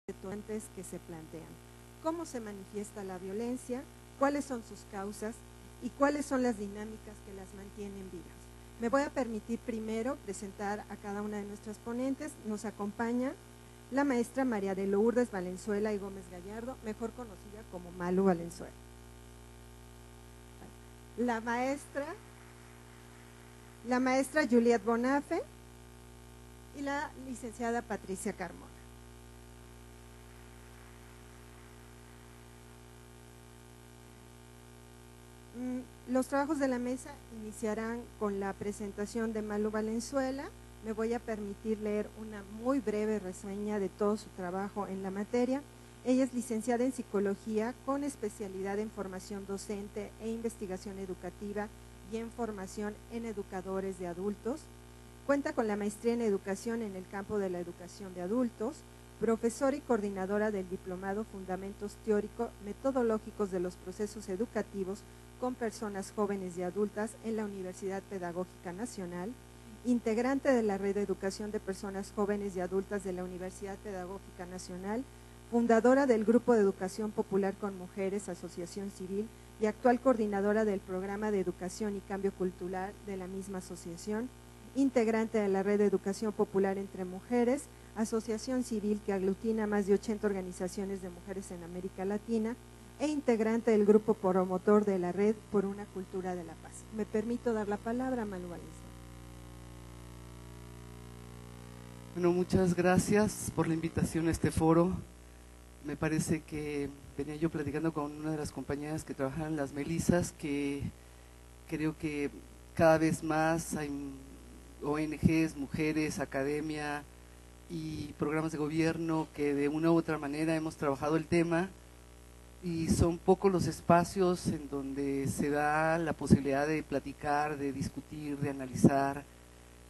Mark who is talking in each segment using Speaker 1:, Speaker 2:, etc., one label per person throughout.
Speaker 1: detonantes que se plantean. ¿Cómo se manifiesta la violencia? ¿Cuáles son sus causas? ¿Y cuáles son las dinámicas que las mantienen vivas? Me voy a permitir primero presentar a cada una de nuestras ponentes. Nos acompaña la maestra María de Lourdes Valenzuela y Gómez Gallardo, mejor conocida como Malu Valenzuela. La maestra Juliette Bonafe y la licenciada Patricia Carmona. Los trabajos de la mesa iniciarán con la presentación de Malu Valenzuela. Me voy a permitir leer una muy breve reseña de todo su trabajo en la materia. Ella es licenciada en Psicología con especialidad en formación docente e investigación educativa y en formación en educadores de adultos. Cuenta con la maestría en Educación en el campo de la educación de adultos, profesora y coordinadora del diplomado Fundamentos Teórico-Metodológicos de los Procesos Educativos con Personas Jóvenes y Adultas en la Universidad Pedagógica Nacional, integrante de la Red de Educación de Personas Jóvenes y Adultas de la Universidad Pedagógica Nacional, fundadora del Grupo de Educación Popular con Mujeres, Asociación Civil, y actual coordinadora del Programa de Educación y Cambio Cultural de la misma asociación, integrante de la Red de Educación Popular entre Mujeres, asociación civil que aglutina más de 80 organizaciones de mujeres en América Latina, e integrante del grupo promotor de la Red por una Cultura de la Paz. Me permito dar la palabra a Malu Valenzuela.
Speaker 2: Bueno, muchas gracias por la invitación a este foro. Me parece que venía yo platicando con una de las compañeras que trabajan en las Melisas, que creo que cada vez más hay ONGs, mujeres, academia y programas de gobierno que de una u otra manera hemos trabajado el tema, y son pocos los espacios en donde se da la posibilidad de platicar, de discutir, de analizar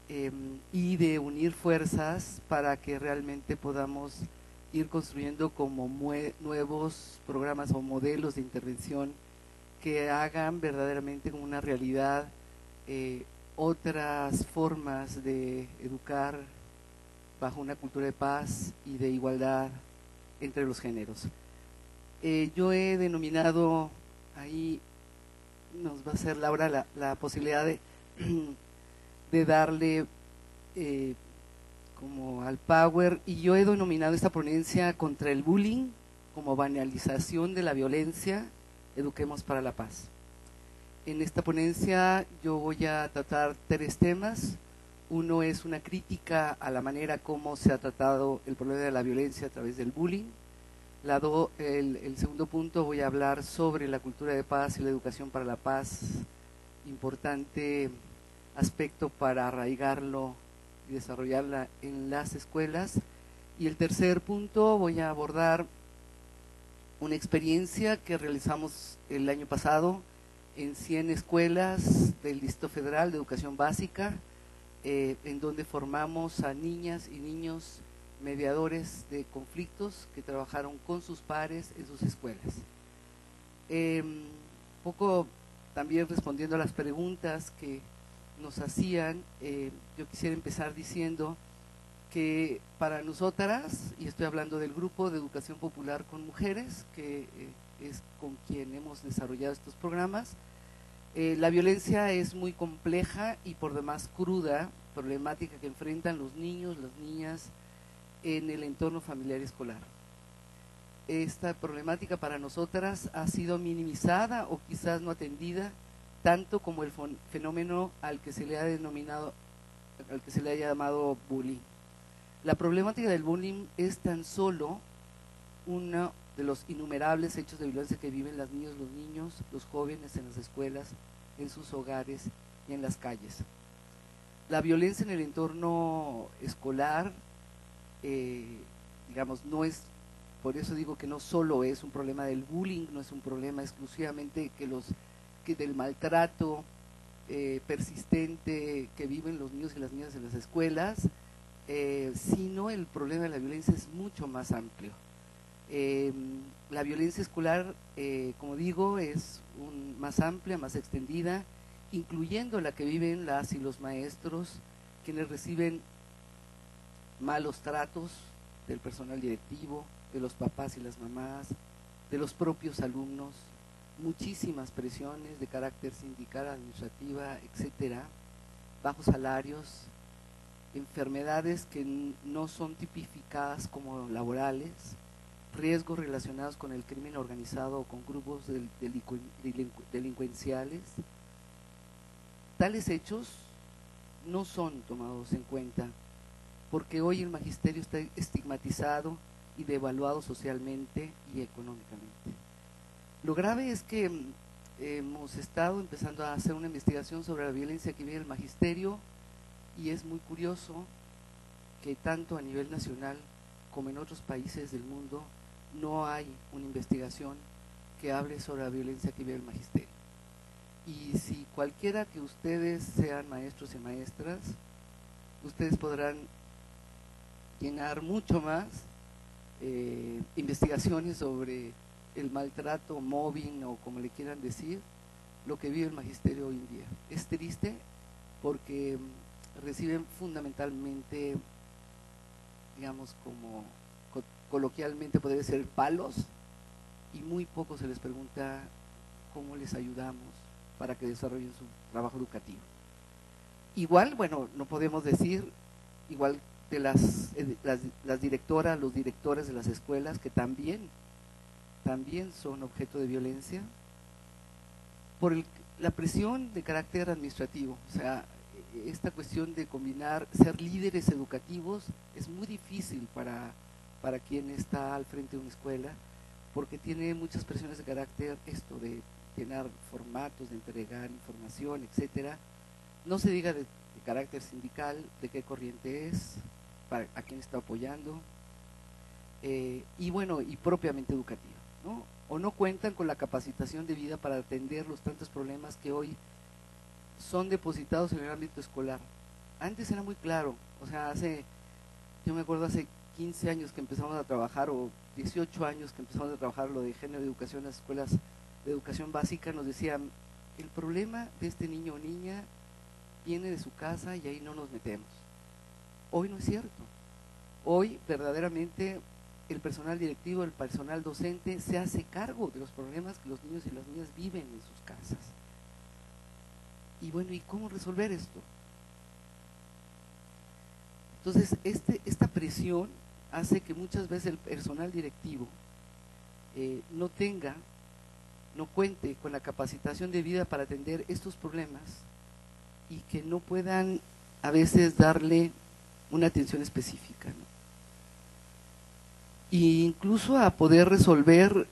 Speaker 2: y de unir fuerzas para que realmente podamos ir construyendo como nuevos programas o modelos de intervención que hagan verdaderamente como una realidad otras formas de educar bajo una cultura de paz y de igualdad entre los géneros. Yo he denominado, ahí nos va a hacer Laura la posibilidad de darle como al power, y yo he denominado esta ponencia contra el bullying como banalización de la violencia, eduquemos para la paz. En esta ponencia yo voy a tratar 3 temas. Uno es una crítica a la manera como se ha tratado el problema de la violencia a través del bullying. El segundo punto, voy a hablar sobre la cultura de paz y la educación para la paz, importante aspecto para arraigarlo y desarrollarla en las escuelas. Y el tercer punto, voy a abordar una experiencia que realizamos el año pasado en 100 escuelas del Distrito Federal de Educación Básica, en donde formamos a niñas y niños mediadores de conflictos que trabajaron con sus pares en sus escuelas. Poco también respondiendo a las preguntas que nos hacían, yo quisiera empezar diciendo que para nosotras, y estoy hablando del Grupo de Educación Popular con Mujeres, que es con quien hemos desarrollado estos programas, la violencia es muy compleja y por demás cruda, problemática que enfrentan los niños, las niñas en el entorno familiar y escolar. Esta problemática para nosotras ha sido minimizada o quizás no atendida tanto como el fenómeno al que se le ha denominado, al que se le haya llamado bullying. La problemática del bullying es tan solo uno de los innumerables hechos de violencia que viven las niñas, los niños, los jóvenes en las escuelas, en sus hogares y en las calles. La violencia en el entorno escolar, digamos, no es, por eso digo que no solo es un problema del bullying, no es un problema exclusivamente que del maltrato persistente que viven los niños y las niñas en las escuelas, sino el problema de la violencia es mucho más amplio. La violencia escolar, como digo, es más amplia, más extendida, incluyendo la que viven las y los maestros, quienes reciben malos tratos del personal directivo, de los papás y las mamás, de los propios alumnos, muchísimas presiones de carácter sindical, administrativa, etcétera, bajos salarios, enfermedades que no son tipificadas como laborales, riesgos relacionados con el crimen organizado o con grupos delincuenciales. Tales hechos no son tomados en cuenta porque hoy el magisterio está estigmatizado y devaluado socialmente y económicamente. Lo grave es que hemos estado empezando a hacer una investigación sobre la violencia que vive el magisterio y es muy curioso que tanto a nivel nacional como en otros países del mundo no hay una investigación que hable sobre la violencia que vive el magisterio. Y si cualquiera que ustedes sean maestros y maestras, ustedes podrán llenar mucho más investigaciones sobre el maltrato, mobbing o como le quieran decir, lo que vive el magisterio hoy en día. Es triste porque reciben fundamentalmente, digamos, como coloquialmente podría ser palos, y muy poco se les pregunta cómo les ayudamos para que desarrollen su trabajo educativo. Igual, bueno, no podemos decir, igual de las directoras, los directores de las escuelas, que también son objeto de violencia por la presión de carácter administrativo. O sea, esta cuestión de combinar ser líderes educativos es muy difícil para quien está al frente de una escuela, porque tiene muchas presiones de carácter, esto de llenar formatos, de entregar información, etcétera. No se diga de carácter sindical, de qué corriente es, a quién está apoyando, y bueno, y propiamente educativa, ¿no? O no cuentan con la capacitación debida para atender los tantos problemas que hoy son depositados en el ámbito escolar. Antes era muy claro, o sea, yo me acuerdo hace 15 años que empezamos a trabajar, o 18 años que empezamos a trabajar lo de género de educación en las escuelas de educación básica, nos decían, el problema de este niño o niña viene de su casa y ahí no nos metemos. Hoy no es cierto. Hoy verdaderamente el personal directivo, el personal docente se hace cargo de los problemas que los niños y las niñas viven en sus casas. Y bueno, ¿y cómo resolver esto? Entonces, esta presión hace que muchas veces el personal directivo no cuente con la capacitación debida para atender estos problemas y que no puedan a veces darle una atención específica, ¿no? Y incluso a poder resolver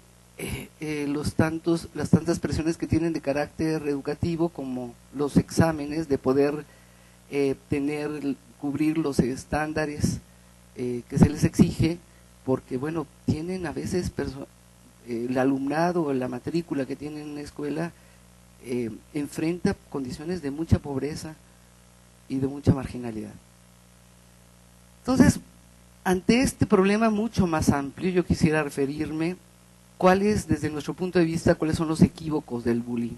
Speaker 2: las tantas presiones que tienen de carácter educativo, como los exámenes, de poder cubrir los estándares que se les exige, porque bueno, tienen a veces el alumnado o la matrícula que tienen en la escuela enfrenta condiciones de mucha pobreza y de mucha marginalidad. Entonces, ante este problema mucho más amplio, yo quisiera referirme desde nuestro punto de vista, cuáles son los equívocos del bullying.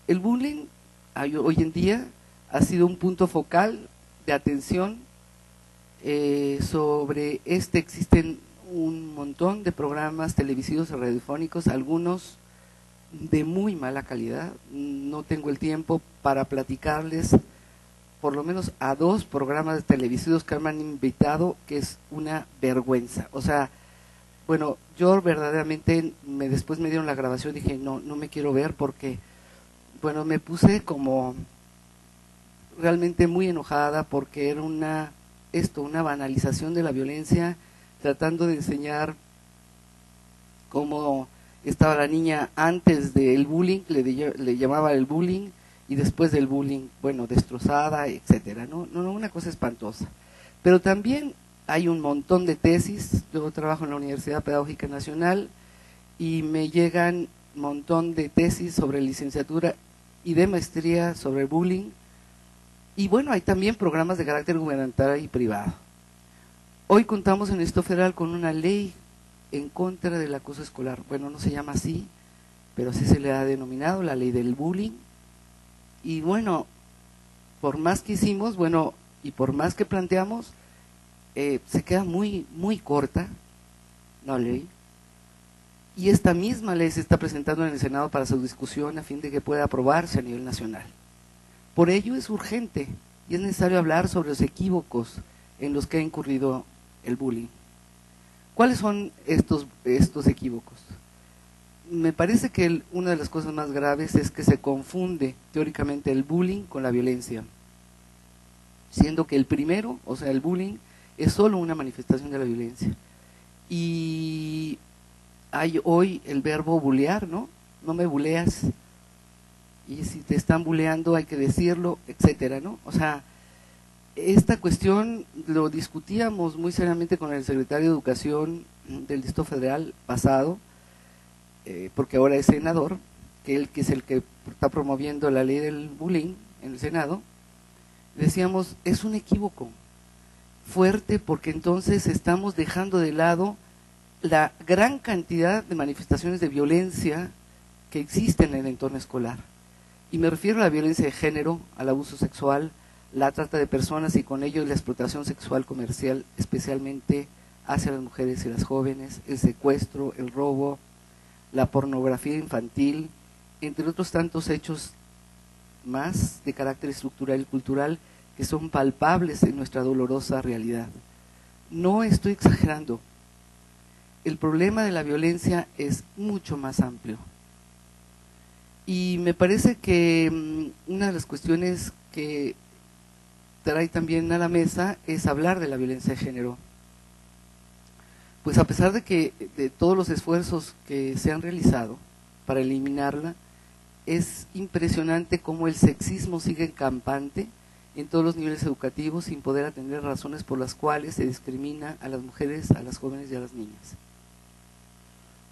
Speaker 2: El bullying hoy en día ha sido un punto focal de atención. Sobre existen un montón de programas televisivos o radiofónicos, algunos de muy mala calidad. No tengo el tiempo para platicarles por lo menos a 2 programas televisivos que me han invitado, que es una vergüenza. O sea, bueno, yo verdaderamente después me dieron la grabación y dije, no me quiero ver, porque bueno, me puse como realmente muy enojada, porque era una banalización de la violencia, tratando de enseñar cómo estaba la niña antes del bullying, le llamaba el bullying, y después del bullying, bueno, destrozada, etcétera, ¿no? Una cosa espantosa. Pero también hay un montón de tesis. Yo trabajo en la Universidad Pedagógica Nacional y me llegan un montón de tesis sobre licenciatura y de maestría sobre bullying. Y bueno, hay también programas de carácter gubernamental y privado. Hoy contamos en el Distrito Federal con una ley en contra del acoso escolar. Bueno, no se llama así, pero así se le ha denominado, la ley del bullying. Y bueno, por más que hicimos, y por más que planteamos, se queda muy, muy corta, la ley, y esta misma ley se está presentando en el Senado para su discusión a fin de que pueda aprobarse a nivel nacional. Por ello es urgente y es necesario hablar sobre los equívocos en los que ha incurrido el bullying. ¿Cuáles son estos equívocos? Me parece que una de las cosas más graves es que se confunde teóricamente el bullying con la violencia, siendo que el primero, o sea, el bullying, es solo una manifestación de la violencia. Y hay hoy el verbo bulear, ¿no? No me buleas, y si te están buleando hay que decirlo, etcétera, ¿no? O sea, esta cuestión lo discutíamos muy seriamente con el secretario de Educación del Distrito Federal pasado, porque ahora es senador, que es el que está promoviendo la ley del bullying en el Senado. Decíamos, es un equívoco fuerte, porque entonces estamos dejando de lado la gran cantidad de manifestaciones de violencia que existen en el entorno escolar. Y me refiero a la violencia de género, al abuso sexual, la trata de personas y con ello la explotación sexual comercial, especialmente hacia las mujeres y las jóvenes, el secuestro, el robo, la pornografía infantil, entre otros tantos hechos más de carácter estructural y cultural que son palpables en nuestra dolorosa realidad. No estoy exagerando. El problema de la violencia es mucho más amplio. Y me parece que una de las cuestiones que trae también a la mesa es hablar de la violencia de género. Pues a pesar de todos los esfuerzos que se han realizado para eliminarla, es impresionante cómo el sexismo sigue campante en todos los niveles educativos sin poder atender razones por las cuales se discrimina a las mujeres, a las jóvenes y a las niñas.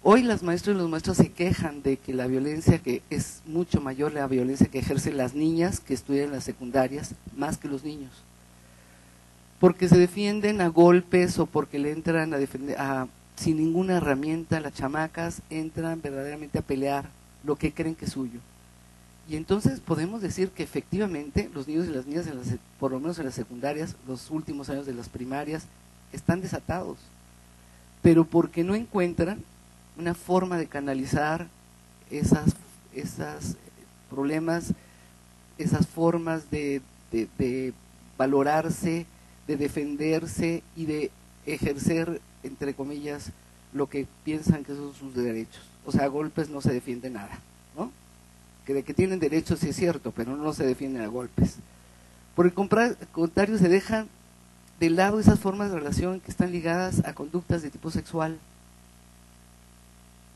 Speaker 2: Hoy las maestras y los maestros se quejan de que la violencia, que es mucho mayor la violencia que ejercen las niñas que estudian en las secundarias, más que los niños, porque se defienden a golpes o porque le entran a defender sin ninguna herramienta. Las chamacas entran verdaderamente a pelear lo que creen que es suyo. Y entonces podemos decir que efectivamente los niños y las niñas, por lo menos en las secundarias, los últimos años de las primarias, están desatados, pero porque no encuentran una forma de canalizar esas problemas, esas formas de valorarse, de defenderse y de ejercer, entre comillas, lo que piensan que son sus derechos. O sea, a golpes no se defiende nada, ¿no? Que de que tienen derechos sí es cierto, pero no se defienden a golpes. Por el contrario, se dejan de lado esas formas de relación que están ligadas a conductas de tipo sexual.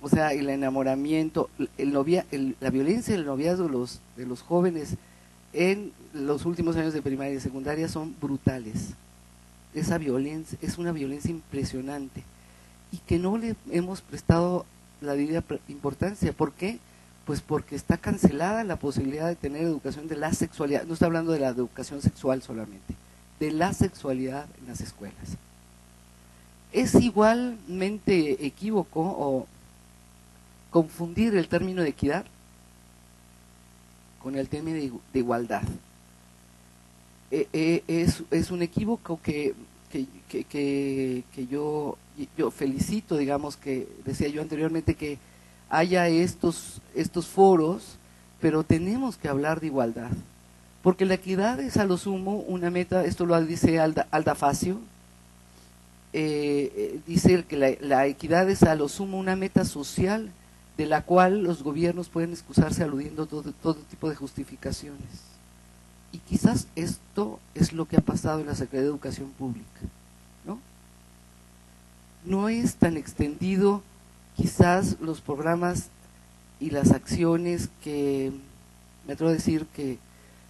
Speaker 2: O sea, el enamoramiento, la violencia del noviazgo de los jóvenes en los últimos años de primaria y secundaria son brutales. Esa violencia es una violencia impresionante y que no le hemos prestado la debida importancia. ¿Por qué? Pues porque está cancelada la posibilidad de tener educación de la sexualidad. No estoy hablando de la educación sexual solamente, de la sexualidad en las escuelas. Es igualmente equívoco o confundir el término de equidad con el término de igualdad. Es un equívoco que yo felicito, digamos, que decía yo anteriormente, que haya estos foros, pero tenemos que hablar de igualdad, porque la equidad es a lo sumo una meta. Esto lo dice Alda Facio, dice que la equidad es a lo sumo una meta social de la cual los gobiernos pueden excusarse aludiendo todo tipo de justificaciones. Y quizás esto es lo que ha pasado en la Secretaría de Educación Pública, ¿no? No es tan extendido quizás los programas y las acciones que, me atrevo a decir que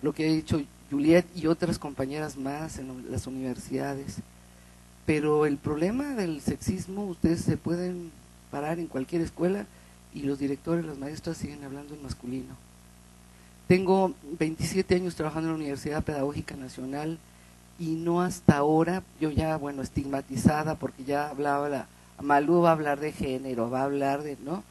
Speaker 2: lo que ha hecho Juliet y otras compañeras más en las universidades, pero el problema del sexismo, ustedes se pueden parar en cualquier escuela y los directores, las maestras siguen hablando en masculino. Tengo 27 años trabajando en la Universidad Pedagógica Nacional y no hasta ahora, yo ya, bueno, estigmatizada, porque ya hablaba Malú va a hablar de género, va a hablar de, ¿no?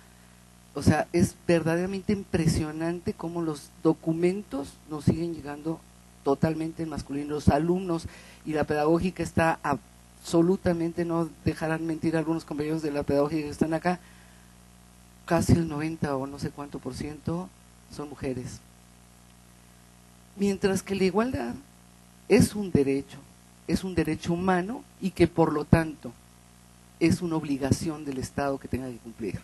Speaker 2: O sea, es verdaderamente impresionante cómo los documentos nos siguen llegando totalmente en masculino. Los alumnos y la pedagógica está a absolutamente, no dejarán mentir algunos compañeros de la pedagogía que están acá, casi el 90 o no sé cuánto por ciento son mujeres. Mientras que la igualdad es un derecho humano y que por lo tanto es una obligación del Estado que tenga que cumplir.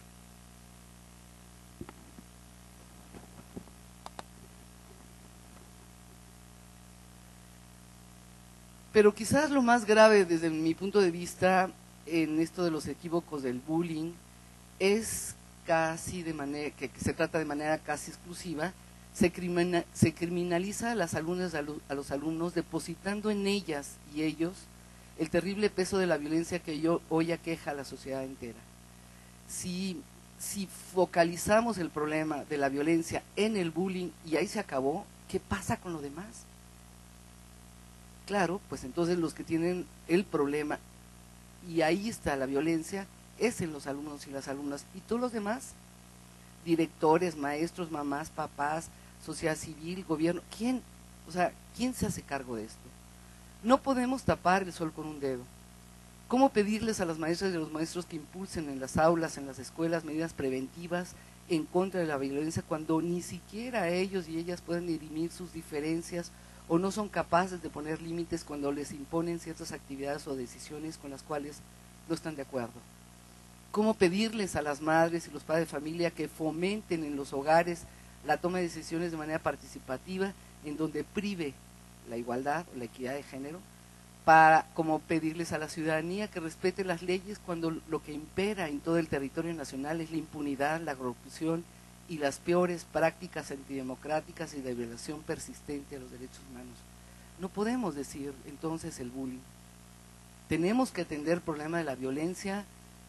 Speaker 2: Pero quizás lo más grave desde mi punto de vista en esto de los equívocos del bullying es casi de manera, que se trata de manera casi exclusiva, se criminaliza a las alumnas, a los alumnos, depositando en ellas y ellos el terrible peso de la violencia que hoy aqueja a la sociedad entera. Si focalizamos el problema de la violencia en el bullying y ahí se acabó, ¿qué pasa con lo demás? Claro, pues entonces los que tienen el problema, y ahí está la violencia, es en los alumnos y las alumnas, y todos los demás, directores, maestros, mamás, papás, sociedad civil, gobierno, ¿quién se hace cargo de esto? No podemos tapar el sol con un dedo. ¿Cómo pedirles a las maestras y a los maestros que impulsen en las aulas, en las escuelas, medidas preventivas en contra de la violencia cuando ni siquiera ellos y ellas pueden dirimir sus diferencias o no son capaces de poner límites cuando les imponen ciertas actividades o decisiones con las cuales no están de acuerdo? ¿Cómo pedirles a las madres y los padres de familia que fomenten en los hogares la toma de decisiones de manera participativa en donde prive la igualdad o la equidad de género? Como pedirles a la ciudadanía que respete las leyes cuando lo que impera en todo el territorio nacional es la impunidad, la corrupción y las peores prácticas antidemocráticas y de violación persistente a los derechos humanos. No podemos decir entonces el bullying. Tenemos que atender el problema de la violencia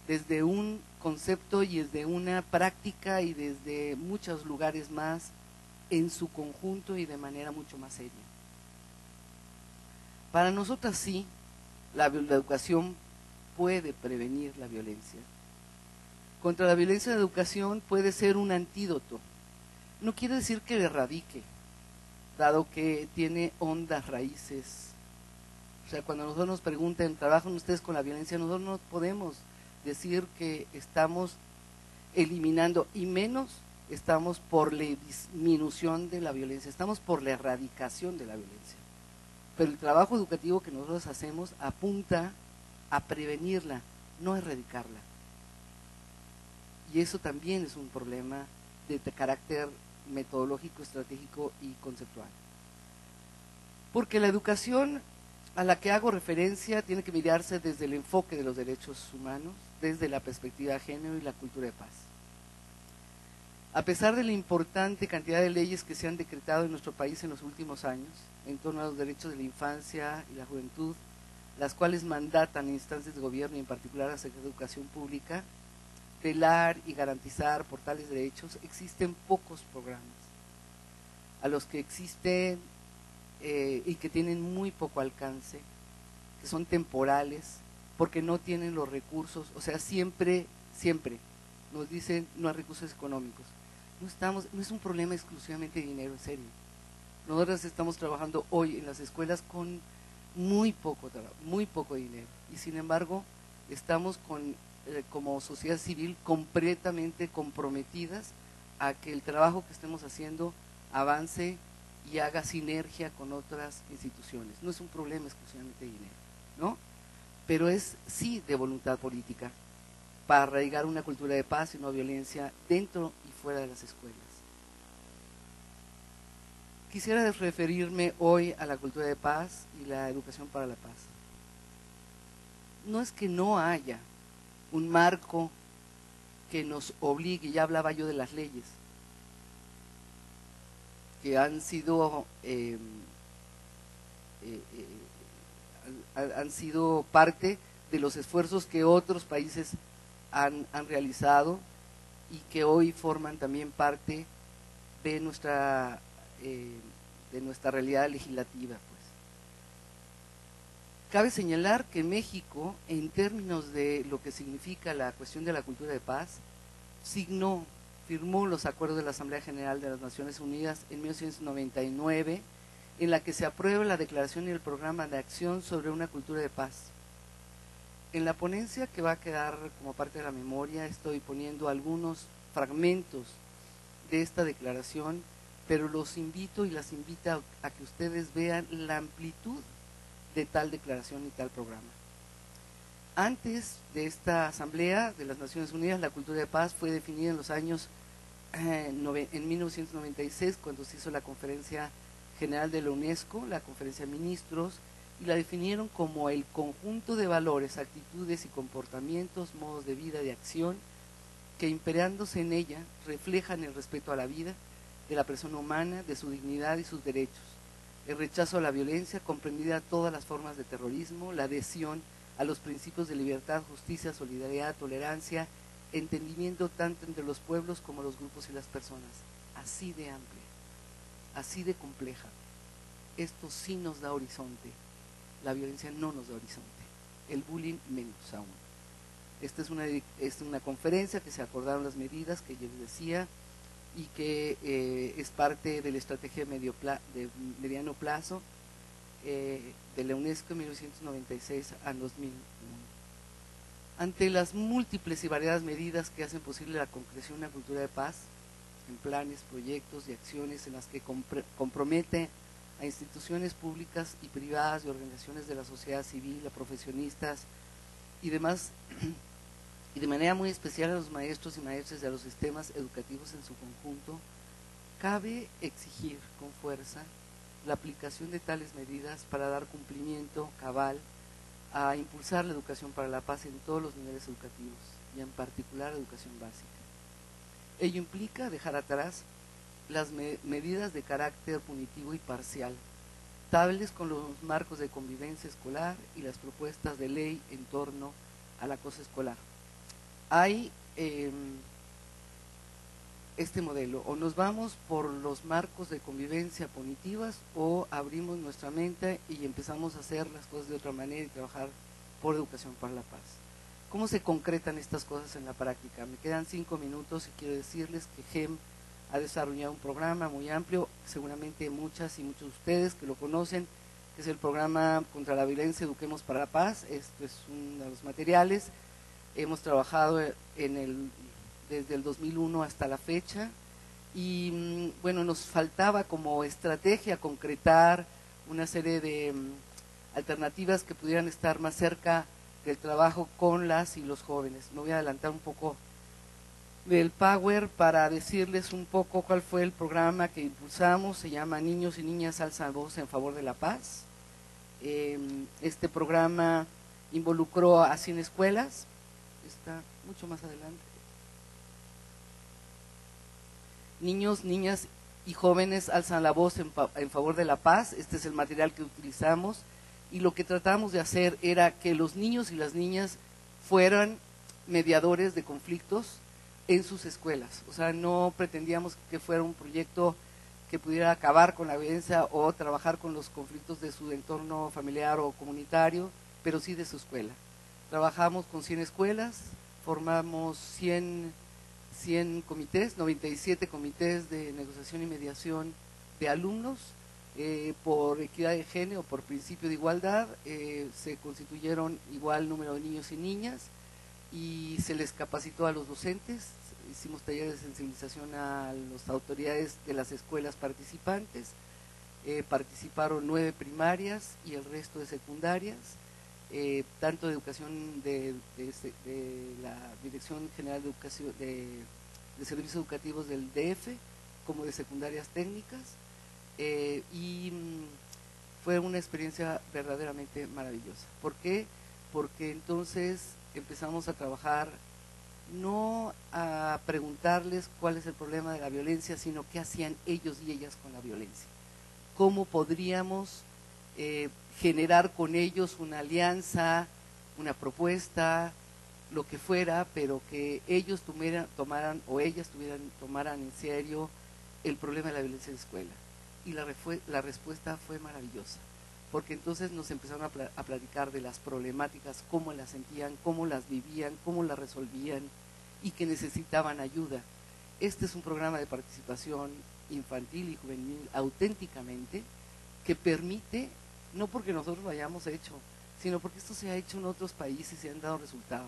Speaker 2: desde un concepto y desde una práctica y desde muchos lugares más en su conjunto y de manera mucho más seria. Para nosotras sí, la educación puede prevenir la violencia. Contra la violencia de educación puede ser un antídoto. No quiere decir que le erradique, dado que tiene hondas raíces. O sea, cuando nosotros nos preguntan, ¿trabajan ustedes con la violencia? Nosotros no podemos decir que estamos eliminando, y menos estamos por la disminución de la violencia, estamos por la erradicación de la violencia. Pero el trabajo educativo que nosotros hacemos apunta a prevenirla, no a erradicarla. Y eso también es un problema de carácter metodológico, estratégico y conceptual. Porque la educación a la que hago referencia tiene que mirarse desde el enfoque de los derechos humanos, desde la perspectiva de género y la cultura de paz. A pesar de la importante cantidad de leyes que se han decretado en nuestro país en los últimos años, en torno a los derechos de la infancia y la juventud, las cuales mandatan a instancias de gobierno y en particular a la Secretaría de Educación Pública, velar y garantizar por tales derechos, existen pocos programas, a los que existen y que tienen muy poco alcance, que son temporales, porque no tienen los recursos, o sea, siempre nos dicen no hay recursos económicos. No es un problema exclusivamente de dinero, en serio. Nosotros estamos trabajando hoy en las escuelas con muy poco dinero, y sin embargo estamos como sociedad civil completamente comprometidas a que el trabajo que estemos haciendo avance y haga sinergia con otras instituciones. No es un problema exclusivamente de dinero, ¿no? Pero es sí de voluntad política para arraigar una cultura de paz y no violencia dentro y fuera de las escuelas. Quisiera referirme hoy a la cultura de paz y la educación para la paz. No es que no haya un marco que nos obligue, ya hablaba yo de las leyes, que han sido parte de los esfuerzos que otros países han realizado y que hoy forman también parte de nuestra realidad legislativa. Pues cabe señalar que México, en términos de lo que significa la cuestión de la cultura de paz, firmó los acuerdos de la Asamblea General de las Naciones Unidas en 1999, en la que se aprueba la declaración y el programa de acción sobre una cultura de paz. En la ponencia que va a quedar como parte de la memoria estoy poniendo algunos fragmentos de esta declaración, pero los invito y las invito a que ustedes vean la amplitud de tal declaración y tal programa. Antes de esta Asamblea de las Naciones Unidas, la cultura de paz fue definida en los años en 1996, cuando se hizo la Conferencia General de la UNESCO, la Conferencia de Ministros, y la definieron como el conjunto de valores, actitudes y comportamientos, modos de vida, de acción, que imperándose en ella reflejan el respeto a la vida de la persona humana, de su dignidad y sus derechos, el rechazo a la violencia, comprendida todas las formas de terrorismo, la adhesión a los principios de libertad, justicia, solidaridad, tolerancia, entendimiento tanto entre los pueblos como los grupos y las personas. Así de amplia, así de compleja. Esto sí nos da horizonte, la violencia no nos da horizonte, el bullying menos aún. Esta es una conferencia que se acordaron las medidas que yo les decía y que es parte de la estrategia de mediano plazo de la UNESCO en 1996 a 2001. Ante las múltiples y variadas medidas que hacen posible la concreción de una cultura de paz, en planes, proyectos y acciones en las que compromete a instituciones públicas y privadas y organizaciones de la sociedad civil, a profesionistas y demás, y de manera muy especial a los maestros y maestras de los sistemas educativos en su conjunto, cabe exigir con fuerza la aplicación de tales medidas para dar cumplimiento cabal a impulsar la educación para la paz en todos los niveles educativos y en particular la educación básica. Ello implica dejar atrás las medidas de carácter punitivo y parcial, tales con los marcos de convivencia escolar y las propuestas de ley en torno al acoso escolar. Hay este modelo, o nos vamos por los marcos de convivencia punitivas o abrimos nuestra mente y empezamos a hacer las cosas de otra manera y trabajar por educación para la paz. ¿Cómo se concretan estas cosas en la práctica? Me quedan 5 minutos y quiero decirles que GEM ha desarrollado un programa muy amplio, seguramente muchas y muchos de ustedes que lo conocen, que es el programa contra la violencia Eduquemos para la Paz. Esto es uno de los materiales. Hemos trabajado desde el 2001 hasta la fecha y bueno, nos faltaba como estrategia concretar una serie de alternativas que pudieran estar más cerca del trabajo con las y los jóvenes. Me voy a adelantar un poco del Power para decirles un poco cuál fue el programa que impulsamos. Se llama Niños y Niñas Alzan Voz en Favor de la Paz. Este programa involucró a 100 escuelas, está mucho más adelante. Niños, niñas y jóvenes alzan la voz en favor de la paz. Este es el material que utilizamos y lo que tratamos de hacer era que los niños y las niñas fueran mediadores de conflictos en sus escuelas. O sea, no pretendíamos que fuera un proyecto que pudiera acabar con la violencia o trabajar con los conflictos de su entorno familiar o comunitario, pero sí de su escuela. Trabajamos con 100 escuelas, formamos 100 comités, 97 comités de negociación y mediación de alumnos, por equidad de género, por principio de igualdad, se constituyeron igual número de niños y niñas y se les capacitó a los docentes, hicimos talleres de sensibilización a las autoridades de las escuelas participantes, participaron 9 primarias y el resto de secundarias, tanto de educación de la Dirección General de Educación de Servicios Educativos del DF como de secundarias técnicas, y fue una experiencia verdaderamente maravillosa. ¿Por qué? Porque entonces empezamos a trabajar no a preguntarles cuál es el problema de la violencia, sino qué hacían ellos y ellas con la violencia, cómo podríamos generar con ellos una alianza, una propuesta, lo que fuera, pero que ellos tomaran en serio el problema de la violencia en la escuela. Y la respuesta fue maravillosa, porque entonces nos empezaron a platicar de las problemáticas, cómo las sentían, cómo las vivían, cómo las resolvían y que necesitaban ayuda. Este es un programa de participación infantil y juvenil auténticamente, que permite, no porque nosotros lo hayamos hecho, sino porque esto se ha hecho en otros países y se han dado resultados,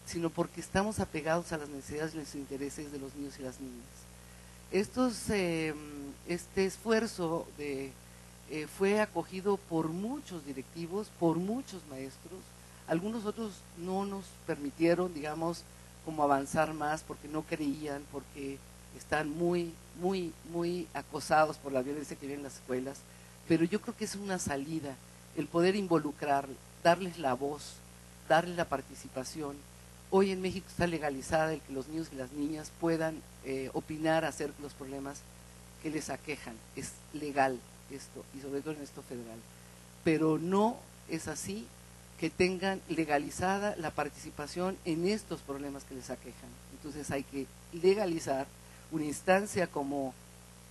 Speaker 2: sino porque estamos apegados a las necesidades y los intereses de los niños y las niñas. Este esfuerzo fue acogido por muchos directivos, por muchos maestros. Algunos otros no nos permitieron, digamos, como avanzar más porque no creían, porque están muy acosados por la violencia que vive en las escuelas. Pero yo creo que es una salida, el poder involucrar, darles la voz, darles la participación. Hoy en México está legalizada el que los niños y las niñas puedan opinar acerca de los problemas que les aquejan. Es legal esto, y sobre todo en esto federal. Pero no es así que tengan legalizada la participación en estos problemas que les aquejan. Entonces hay que legalizar una instancia como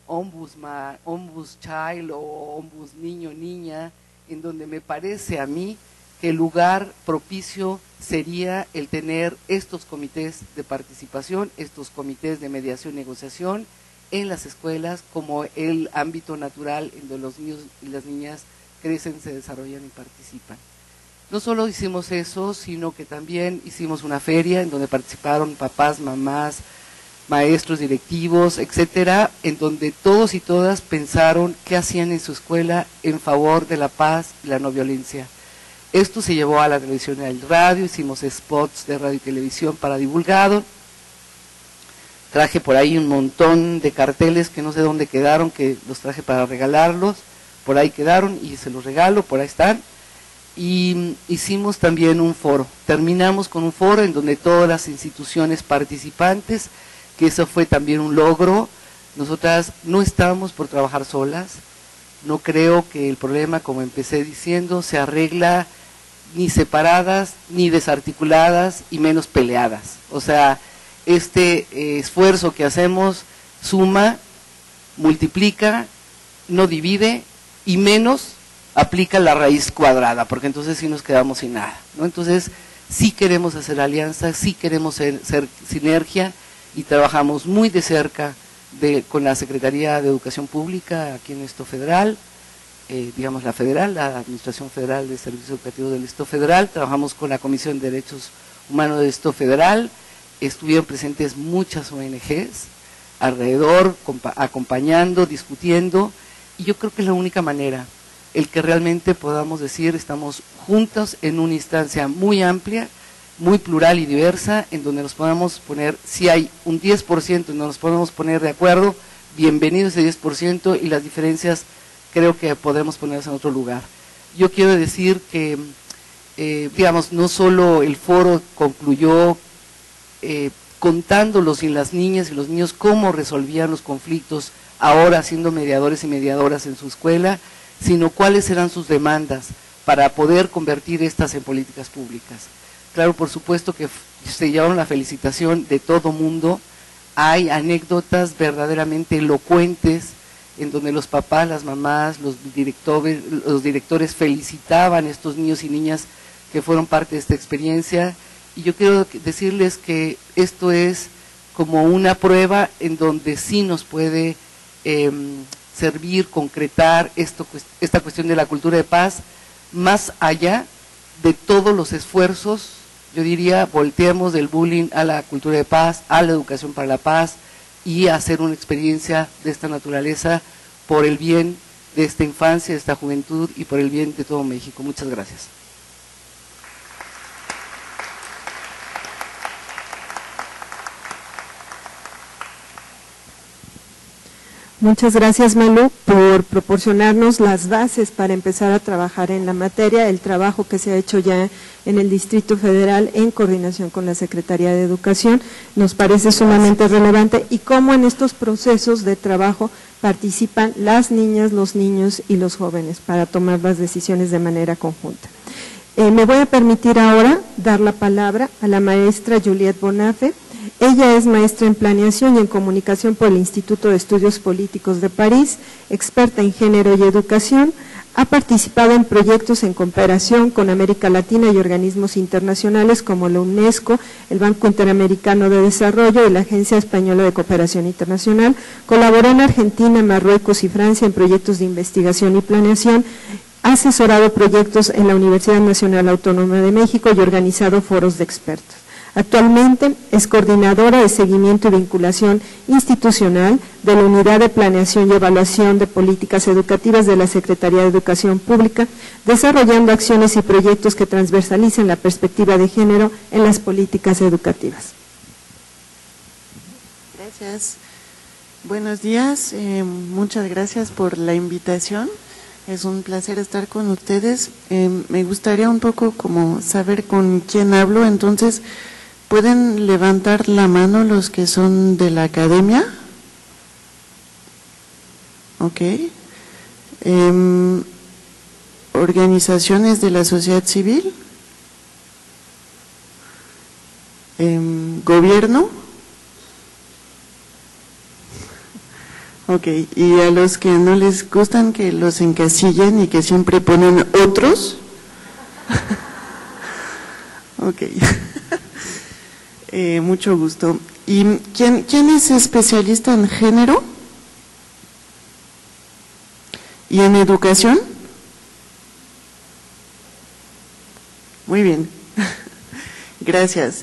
Speaker 2: Ombudsman, Ombudschild o Ombuds niño, niña, en donde me parece a mí que el lugar propicio sería el tener estos comités de participación, estos comités de mediación y negociación en las escuelas como el ámbito natural en donde los niños y las niñas crecen, se desarrollan y participan. No solo hicimos eso, sino que también hicimos una feria en donde participaron papás, mamás, maestros, directivos, etcétera, en donde todos y todas pensaron qué hacían en su escuela en favor de la paz y la no violencia. Esto se llevó a la televisión y al radio, hicimos spots de radio y televisión para divulgado. Traje por ahí un montón de carteles que no sé dónde quedaron, que los traje para regalarlos, por ahí quedaron y se los regalo, por ahí están. Y hicimos también un foro, terminamos con un foro en donde todas las instituciones participantes, que eso fue también un logro. Nosotras no estábamos por trabajar solas, no creo que el problema, como empecé diciendo, se arregla ni separadas, ni desarticuladas, y menos peleadas. O sea, este esfuerzo que hacemos suma, multiplica, no divide, y menos aplica la raíz cuadrada, porque entonces sí nos quedamos sin nada, ¿no? Entonces sí queremos hacer alianzas, sí queremos ser sinergia, y trabajamos muy de cerca con la Secretaría de Educación Pública aquí en el Distrito Federal, digamos la federal, la Administración Federal de Servicios Educativos del Distrito Federal. Trabajamos con la Comisión de Derechos Humanos del Distrito Federal, estuvieron presentes muchas ONGs alrededor, acompañando, discutiendo, y yo creo que es la única manera, el que realmente podamos decir estamos juntos en una instancia muy amplia, muy plural y diversa, en donde nos podamos poner, si hay un 10% donde nos podemos poner de acuerdo, bienvenido ese 10%, y las diferencias creo que podremos ponerlas en otro lugar. Yo quiero decir que, digamos, no solo el foro concluyó contándolos y las niñas y los niños cómo resolvían los conflictos, ahora siendo mediadores y mediadoras en su escuela, sino cuáles eran sus demandas para poder convertir estas en políticas públicas. Claro, por supuesto que se llevaron la felicitación de todo mundo. Hay anécdotas verdaderamente elocuentes en donde los papás, las mamás, los directores felicitaban a estos niños y niñas que fueron parte de esta experiencia. Y yo quiero decirles que esto es como una prueba en donde sí nos puede servir, concretar esta cuestión de la cultura de paz, más allá de todos los esfuerzos. Yo diría, volteemos del bullying a la cultura de paz, a la educación para la paz, y hacer una experiencia de esta naturaleza por el bien de esta infancia, de esta juventud y por el bien de todo México. Muchas gracias.
Speaker 1: Muchas gracias, Malú, por proporcionarnos las bases para empezar a trabajar en la materia, el trabajo que se ha hecho ya en el Distrito Federal en coordinación con la Secretaría de Educación, nos parece sumamente relevante, y cómo en estos procesos de trabajo participan las niñas, los niños y los jóvenes para tomar las decisiones de manera conjunta. Me voy a permitir ahora dar la palabra a la maestra Juliette Bonafe. Ella es maestra en planeación y en comunicación por el Instituto de Estudios Políticos de París, experta en género y educación, ha participado en proyectos en cooperación con América Latina y organismos internacionales como la UNESCO, el Banco Interamericano de Desarrollo y la Agencia Española de Cooperación Internacional. Colaboró en Argentina, Marruecos y Francia en proyectos de investigación y planeación, ha asesorado proyectos en la Universidad Nacional Autónoma de México y organizado foros de expertos. Actualmente es coordinadora de seguimiento y vinculación institucional de la Unidad de Planeación y Evaluación de Políticas Educativas de la Secretaría de Educación Pública, desarrollando acciones y proyectos que transversalicen la perspectiva de género en las políticas educativas.
Speaker 3: Gracias. Buenos días, muchas gracias por la invitación. Es un placer estar con ustedes. Me gustaría un poco como saber con quién hablo, entonces, ¿pueden levantar la mano los que son de la academia? Ok. ¿Organizaciones de la sociedad civil? ¿Gobierno? Ok, y a los que no les gustan que los encasillen y que siempre ponen otros. Ok, mucho gusto. ¿Y quién es especialista en género? ¿Y en educación? Muy bien, gracias.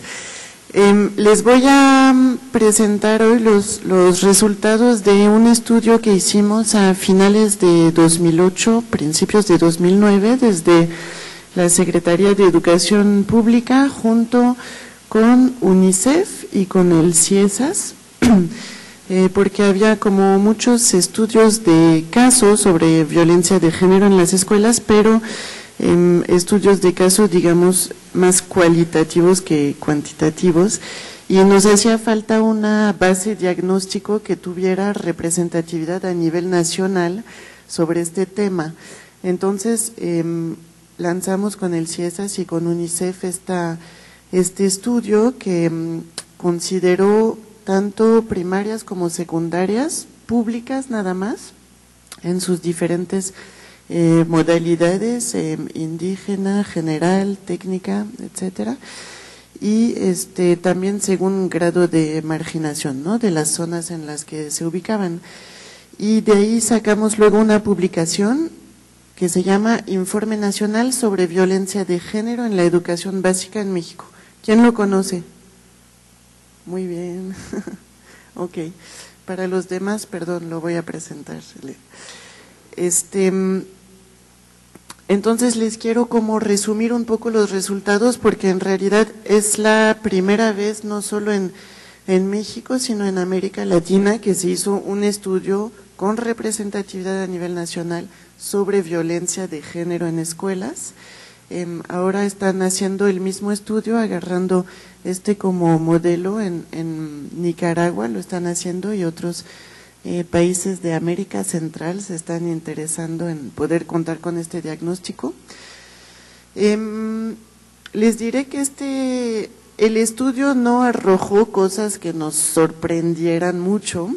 Speaker 3: Les voy a presentar hoy los resultados de un estudio que hicimos a finales de 2008, principios de 2009, desde la Secretaría de Educación Pública junto con UNICEF y con el CIESAS, porque había como muchos estudios de casos sobre violencia de género en las escuelas, pero estudios de caso, digamos, más cualitativos que cuantitativos, y nos hacía falta una base diagnóstico que tuviera representatividad a nivel nacional sobre este tema. Entonces, lanzamos con el CIESAS y con UNICEF este estudio que consideró tanto primarias como secundarias, públicas nada más, en sus diferentes modalidades, indígena, general, técnica, etcétera, y también según grado de marginación, ¿no?, de las zonas en las que se ubicaban. Y de ahí sacamos luego una publicación que se llama Informe Nacional sobre Violencia de Género en la Educación Básica en México. ¿Quién lo conoce? Muy bien. Ok. Para los demás, perdón, lo voy a presentar. Entonces les quiero como resumir un poco los resultados, porque en realidad es la primera vez, no solo en México, sino en América Latina, que se hizo un estudio con representatividad a nivel nacional sobre violencia de género en escuelas. Ahora están haciendo el mismo estudio, agarrando como modelo en Nicaragua, lo están haciendo, y otros países de América Central se están interesando en poder contar con este diagnóstico. Les diré que el estudio no arrojó cosas que nos sorprendieran mucho,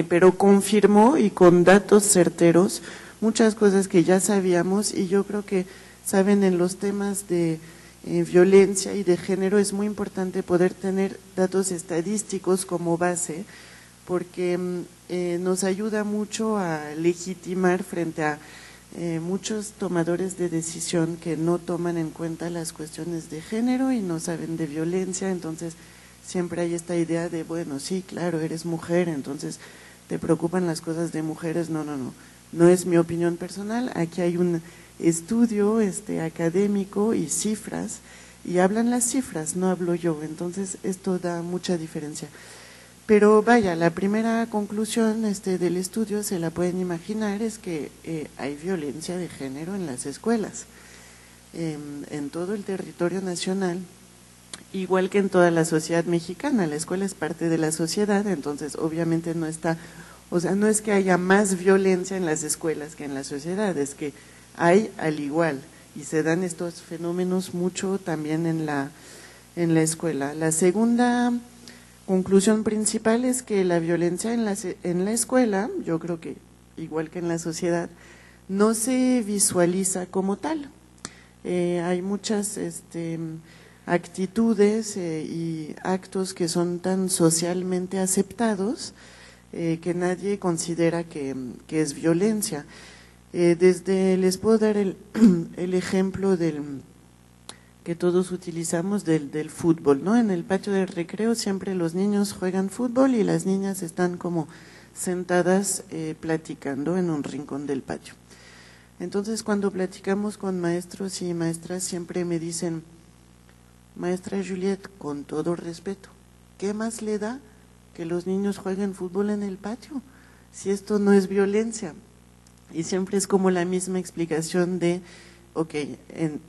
Speaker 3: pero confirmó, y con datos certeros, muchas cosas que ya sabíamos. Y yo creo que, saben, en los temas de violencia y de género es muy importante poder tener datos estadísticos como base, porque nos ayuda mucho a legitimar frente a muchos tomadores de decisión que no toman en cuenta las cuestiones de género y no saben de violencia. Entonces siempre hay esta idea de, bueno, sí, claro, eres mujer, entonces te preocupan las cosas de mujeres. No es mi opinión personal. Aquí hay un estudio académico y cifras, y hablan las cifras, no hablo yo, entonces esto da mucha diferencia. Pero vaya, la primera conclusión del estudio, se la pueden imaginar, es que hay violencia de género en las escuelas, en todo el territorio nacional, igual que en toda la sociedad mexicana. La escuela es parte de la sociedad, entonces obviamente no está, o sea, no es que haya más violencia en las escuelas que en la sociedad, es que hay al igual, y se dan estos fenómenos mucho también en la escuela. La segunda conclusión principal es que la violencia en la escuela, yo creo que igual que en la sociedad, no se visualiza como tal. Hay muchas actitudes y actos que son tan socialmente aceptados que nadie considera que es violencia. Les puedo dar el ejemplo que todos utilizamos del fútbol, ¿no? En el patio de recreo siempre los niños juegan fútbol y las niñas están como sentadas platicando en un rincón del patio. Entonces, cuando platicamos con maestros y maestras, siempre me dicen, maestra Juliette, con todo respeto, ¿qué más le da que los niños jueguen fútbol en el patio? Si esto no es violencia. Y siempre es como la misma explicación de, ok,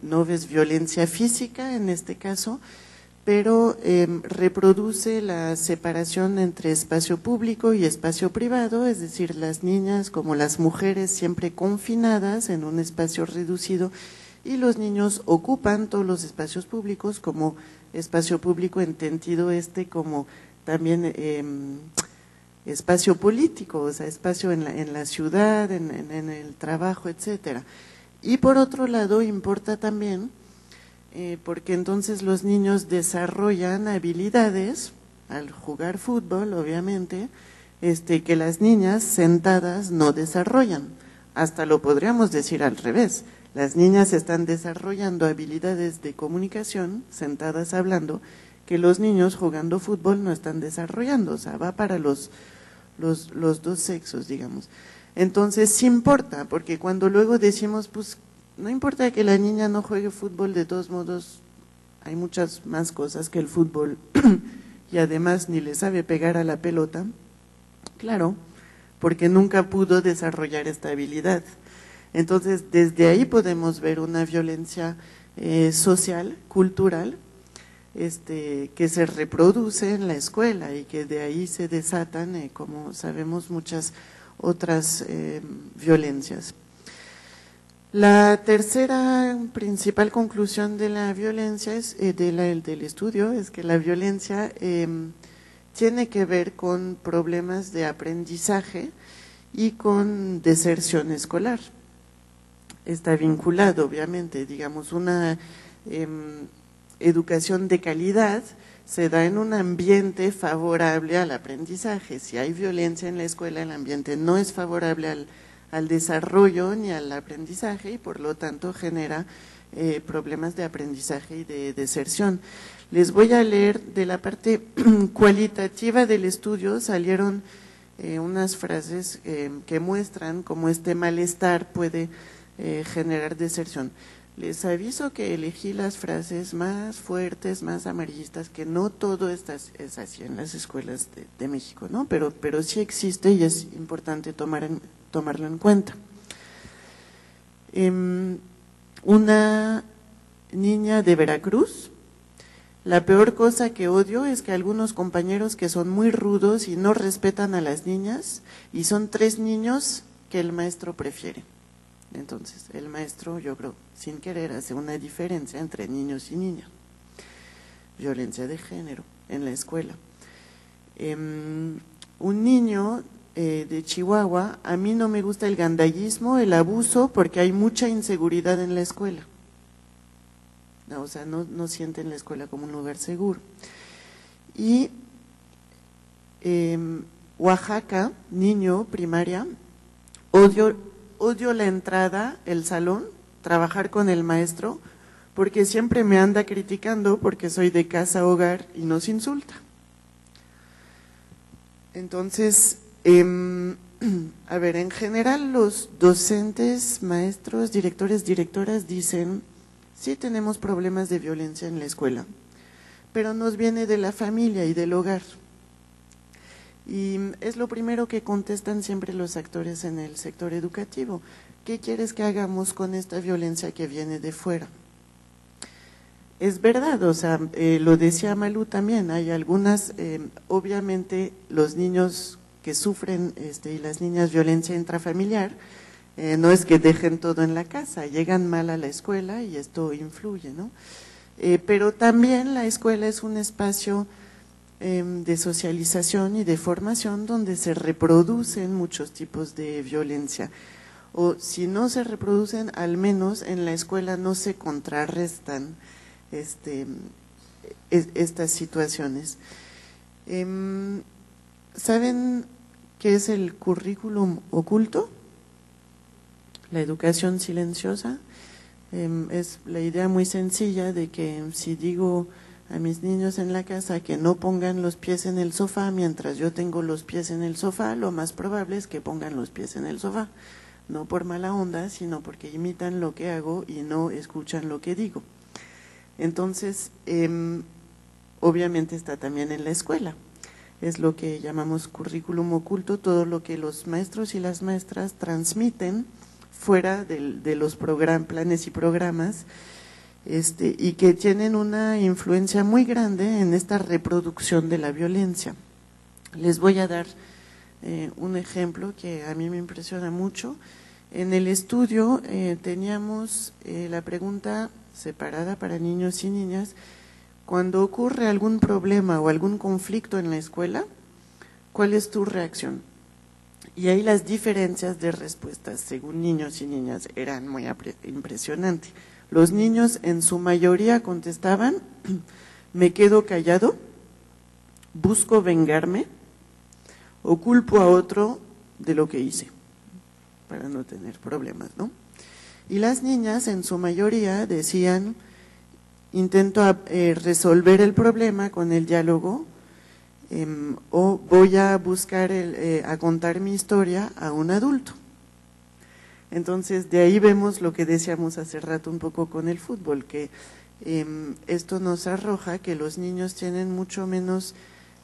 Speaker 3: no ves violencia física en este caso, pero reproduce la separación entre espacio público y espacio privado, es decir, las niñas como las mujeres siempre confinadas en un espacio reducido y los niños ocupan todos los espacios públicos como espacio público entendido como también espacio político, o sea, espacio en la ciudad, en el trabajo, etcétera. Y por otro lado importa también porque entonces los niños desarrollan habilidades al jugar fútbol, obviamente, que las niñas sentadas no desarrollan. Hasta lo podríamos decir al revés. Las niñas están desarrollando habilidades de comunicación, sentadas hablando, que los niños jugando fútbol no están desarrollando. O sea, va para los dos sexos, digamos. Entonces sí importa, porque cuando luego decimos, pues, no importa que la niña no juegue fútbol, de todos modos hay muchas más cosas que el fútbol y además ni le sabe pegar a la pelota, claro, porque nunca pudo desarrollar esta habilidad. Entonces, desde ahí podemos ver una violencia social, cultural, que se reproduce en la escuela y que de ahí se desatan, como sabemos, muchas otras violencias. La tercera principal conclusión de la violencia del estudio es que la violencia tiene que ver con problemas de aprendizaje y con deserción escolar. Está vinculado, obviamente, digamos, una educación de calidad se da en un ambiente favorable al aprendizaje. Si hay violencia en la escuela, el ambiente no es favorable al desarrollo ni al aprendizaje y por lo tanto genera problemas de aprendizaje y de deserción. Les voy a leer de la parte cualitativa del estudio, salieron unas frases que muestran cómo este malestar puede generar deserción. Les aviso que elegí las frases más fuertes, más amarillistas, que no todo es así en las escuelas de México, ¿no? Pero sí existe y es importante tomarlo en cuenta. Una niña de Veracruz, la peor cosa que odio es que algunos compañeros que son muy rudos y no respetan a las niñas, y son 3 niños que el maestro prefiere. Entonces, el maestro, yo creo, sin querer, hace una diferencia entre niños y niñas. Violencia de género en la escuela. Un niño de Chihuahua, a mí no me gusta el gandallismo, el abuso, porque hay mucha inseguridad en la escuela. No, o sea, no sienten la escuela como un lugar seguro. Y Oaxaca, niño, primaria, odio la entrada, el salón, trabajar con el maestro, porque siempre me anda criticando porque soy de casa, hogar y nos insulta. Entonces, a ver, en general los docentes, maestros, directores, directoras dicen, sí tenemos problemas de violencia en la escuela, pero nos viene de la familia y del hogar. Y es lo primero que contestan siempre los actores en el sector educativo. ¿Qué quieres que hagamos con esta violencia que viene de fuera? Es verdad, o sea, lo decía Malú también, hay algunas, obviamente los niños que sufren y las niñas violencia intrafamiliar, no es que dejen todo en la casa, llegan mal a la escuela y esto influye, ¿no? Pero también la escuela es un espacio de socialización y de formación donde se reproducen muchos tipos de violencia, o si no se reproducen, al menos en la escuela no se contrarrestan estas situaciones. ¿Saben qué es el currículum oculto? la educación silenciosa. Es la idea muy sencilla de que si digo a mis niños en la casa que no pongan los pies en el sofá mientras yo tengo los pies en el sofá, lo más probable es que pongan los pies en el sofá, no por mala onda, sino porque imitan lo que hago y no escuchan lo que digo. Entonces, obviamente está también en la escuela, es lo que llamamos currículum oculto, todo lo que los maestros y las maestras transmiten fuera de los planes y programas, y que tienen una influencia muy grande en esta reproducción de la violencia. Les voy a dar un ejemplo que a mí me impresiona mucho. En el estudio teníamos la pregunta separada para niños y niñas: cuando ocurre algún problema o algún conflicto en la escuela, ¿cuál es tu reacción? Y ahí las diferencias de respuestas según niños y niñas eran muy impresionantes. Los niños en su mayoría contestaban: me quedo callado, busco vengarme o culpo a otro de lo que hice para no tener problemas, ¿no? Y las niñas en su mayoría decían: intento resolver el problema con el diálogo, o voy a buscar a contar mi historia a un adulto. Entonces, de ahí vemos lo que decíamos hace rato un poco con el fútbol, que esto nos arroja que los niños tienen mucho menos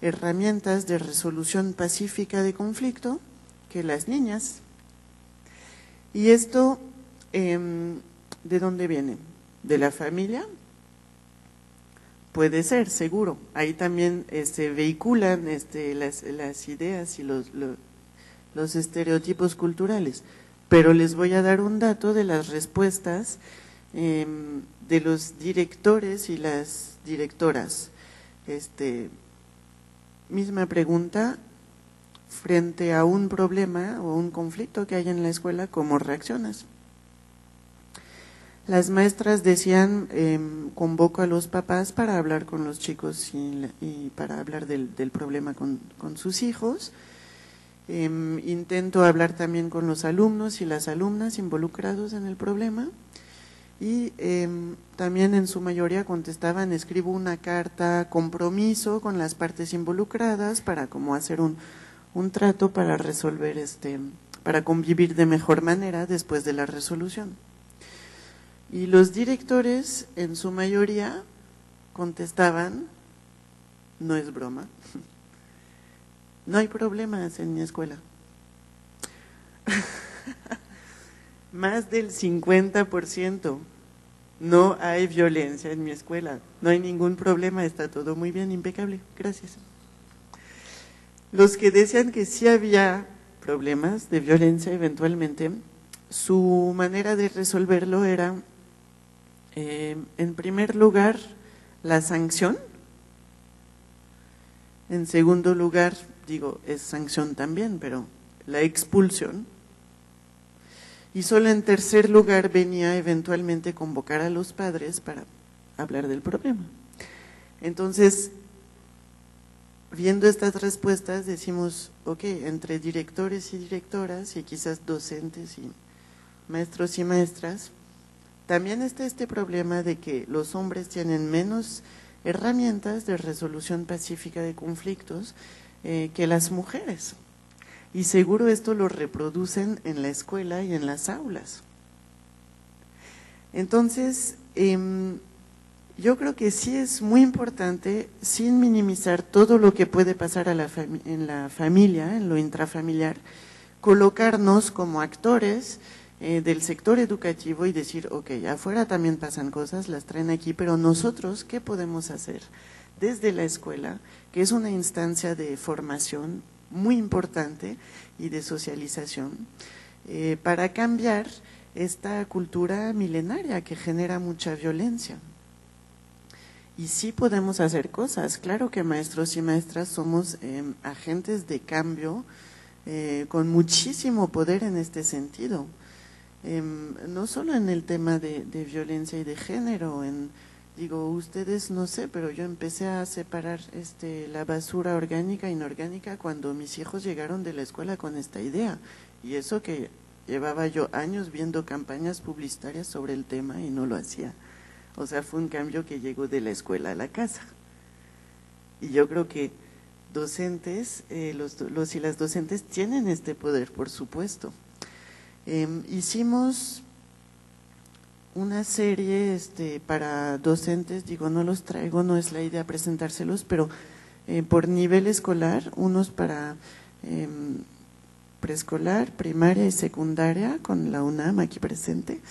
Speaker 3: herramientas de resolución pacífica de conflicto que las niñas. Y esto, ¿de dónde viene? ¿De la familia? Puede ser, seguro. Ahí también se vehiculan las ideas y los estereotipos culturales. Pero les voy a dar un dato de las respuestas de los directores y las directoras. Misma pregunta, frente a un problema o un conflicto que hay en la escuela, ¿cómo reaccionas? Las maestras decían: convoco a los papás para hablar con los chicos y para hablar del problema con sus hijos. Intento hablar también con los alumnos y las alumnas involucrados en el problema. Y también en su mayoría contestaban: escribo una carta compromiso con las partes involucradas para como hacer un trato para resolver para convivir de mejor manera después de la resolución. Y los directores en su mayoría contestaban: no es broma, no hay problemas en mi escuela. Más del 50%, no hay violencia en mi escuela, no hay ningún problema, está todo muy bien, impecable, gracias. Los que decían que sí había problemas de violencia eventualmente, su manera de resolverlo era, en primer lugar, la sanción. En segundo lugar, es sanción también, pero la expulsión. Y solo en tercer lugar venía eventualmente convocar a los padres para hablar del problema. Entonces, viendo estas respuestas decimos, ok, entre directores y directoras y quizás docentes y maestros y maestras, también está este problema de que los hombres tienen menos herramientas de resolución pacífica de conflictos que las mujeres. Y seguro esto lo reproducen en la escuela y en las aulas. Entonces, yo creo que sí es muy importante, sin minimizar todo lo que puede pasar en la familia, en lo intrafamiliar, colocarnos como actores del sector educativo y decir, ok, afuera también pasan cosas, las traen aquí, pero nosotros, ¿qué podemos hacer desde la escuela, que es una instancia de formación muy importante y de socialización, para cambiar esta cultura milenaria que genera mucha violencia? Y sí podemos hacer cosas, claro que maestros y maestras somos agentes de cambio con muchísimo poder en este sentido, no solo en el tema de violencia y de género, ustedes no sé, pero yo empecé a separar la basura orgánica e inorgánica cuando mis hijos llegaron de la escuela con esta idea, y eso que Llevaba yo años viendo campañas publicitarias sobre el tema y no lo hacía. O sea, fue un cambio que llegó de la escuela a la casa. Y yo creo que docentes, los y las docentes tienen este poder, por supuesto. Hicimos una serie para docentes, digo, no los traigo, no es la idea presentárselos, pero por nivel escolar, unos para preescolar, primaria y secundaria, con la UNAM aquí presente,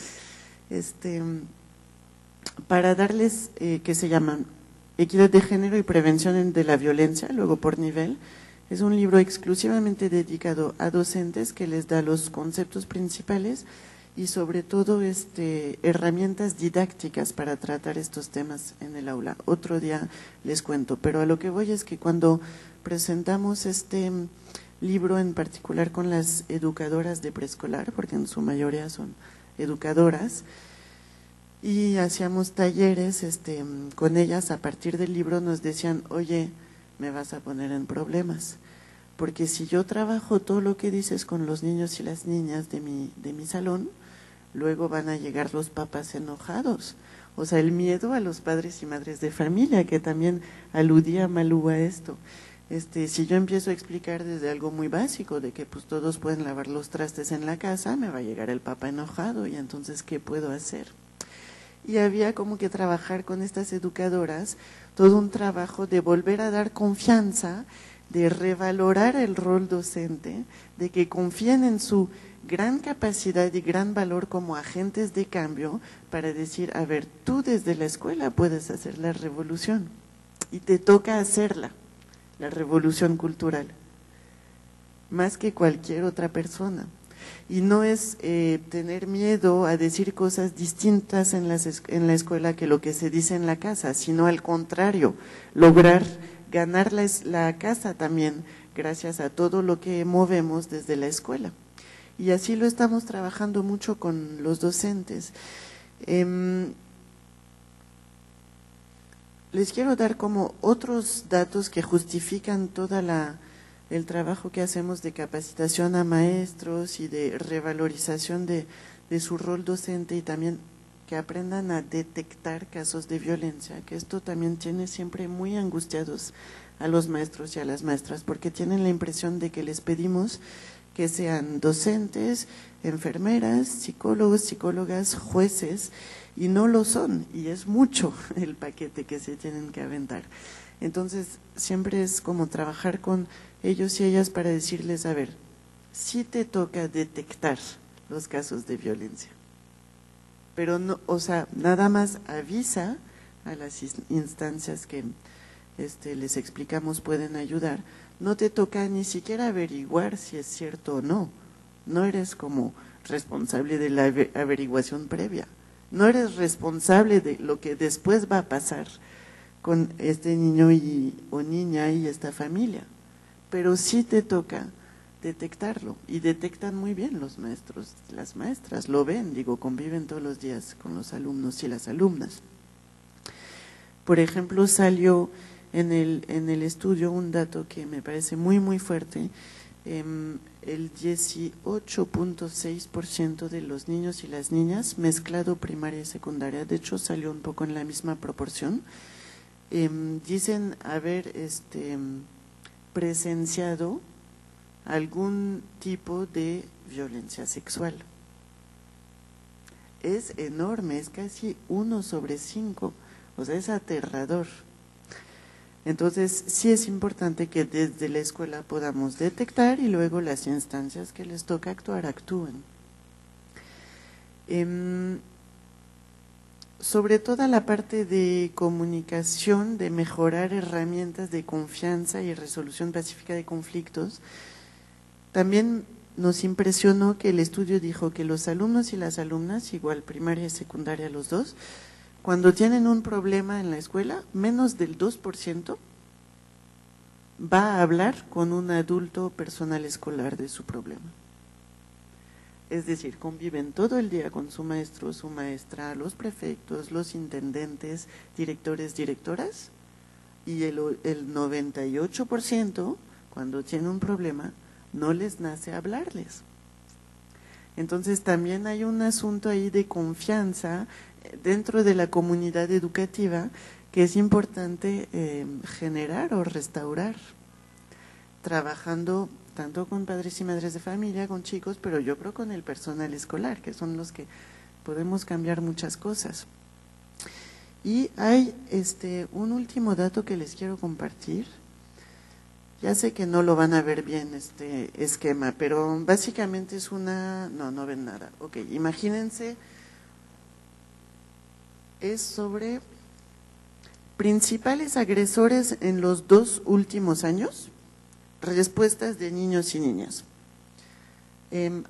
Speaker 3: para darles, que se llaman Equidad de Género y Prevención de la Violencia, luego por nivel. Es un libro exclusivamente dedicado a docentes que les da los conceptos principales y sobre todo herramientas didácticas para tratar estos temas en el aula. Otro día les cuento, pero a lo que voy es que cuando presentamos este libro en particular con las educadoras de preescolar, porque en su mayoría son educadoras, y hacíamos talleres con ellas, a partir del libro nos decían, oye, me vas a poner en problemas, porque si yo trabajo todo lo que dices con los niños y las niñas de mi salón, luego van a llegar los papás enojados. O sea, el miedo a los padres y madres de familia, que también aludía Malú a esto. Si yo empiezo a explicar desde algo muy básico, de que pues todos pueden lavar los trastes en la casa, me va a llegar el papá enojado, y entonces, ¿qué puedo hacer? Y había como que trabajar con estas educadoras, todo un trabajo de volver a dar confianza, de revalorar el rol docente, de que confíen en su gran capacidad y gran valor como agentes de cambio para decir, a ver, tú desde la escuela puedes hacer la revolución y te toca hacerla, la revolución cultural, más que cualquier otra persona. Y no es tener miedo a decir cosas distintas en la escuela que lo que se dice en la casa, sino al contrario, lograr ganar la casa también gracias a todo lo que movemos desde la escuela. Y así lo estamos trabajando mucho con los docentes. Les quiero dar como otros datos que justifican toda el trabajo que hacemos de capacitación a maestros y de revalorización de su rol docente, y también que aprendan a detectar casos de violencia, que esto también tiene siempre muy angustiados a los maestros y a las maestras, porque tienen la impresión de que les pedimos que sean docentes, enfermeras, psicólogos, psicólogas, jueces, y no lo son, y es mucho el paquete que se tienen que aventar. Entonces, siempre es como trabajar con ellos y ellas para decirles, a ver, sí te toca detectar los casos de violencia, pero no, o sea, nada más avisa a las instancias que les explicamos pueden ayudar. No te toca ni siquiera averiguar si es cierto o no. No eres como responsable de la averiguación previa. No eres responsable de lo que después va a pasar con este niño o niña y esta familia. Pero sí te toca detectarlo, y detectan muy bien los maestros, las maestras, lo ven, conviven todos los días con los alumnos y las alumnas. Por ejemplo, salió en el estudio un dato que me parece muy muy fuerte. El 18.6% de los niños y las niñas, mezclado primaria y secundaria, de hecho salió un poco en la misma proporción, dicen haber presenciado algún tipo de violencia sexual. Es enorme, es casi 1/5, o sea, es aterrador. Entonces, sí es importante que desde la escuela podamos detectar y luego las instancias que les toca actuar, actúen. Sobre toda la parte de comunicación, de mejorar herramientas de confianza y resolución pacífica de conflictos, también nos impresionó que el estudio dijo que los alumnos y las alumnas, igual primaria y secundaria los dos, cuando tienen un problema en la escuela, menos del 2% va a hablar con un adulto personal escolar de su problema. Es decir, conviven todo el día con su maestro, su maestra, los prefectos, los intendentes, directores, directoras, y el 98%, cuando tienen un problema, no les nace hablarles. Entonces también hay un asunto ahí de confianza dentro de la comunidad educativa que es importante generar o restaurar, trabajando tanto con padres y madres de familia, con chicos, pero yo creo con el personal escolar, que son los que podemos cambiar muchas cosas. Y hay un último dato que les quiero compartir. Ya sé que no lo van a ver bien este esquema, pero básicamente es una… No ven nada. Ok, imagínense, es sobre principales agresores en los 2 últimos años, respuestas de niños y niñas.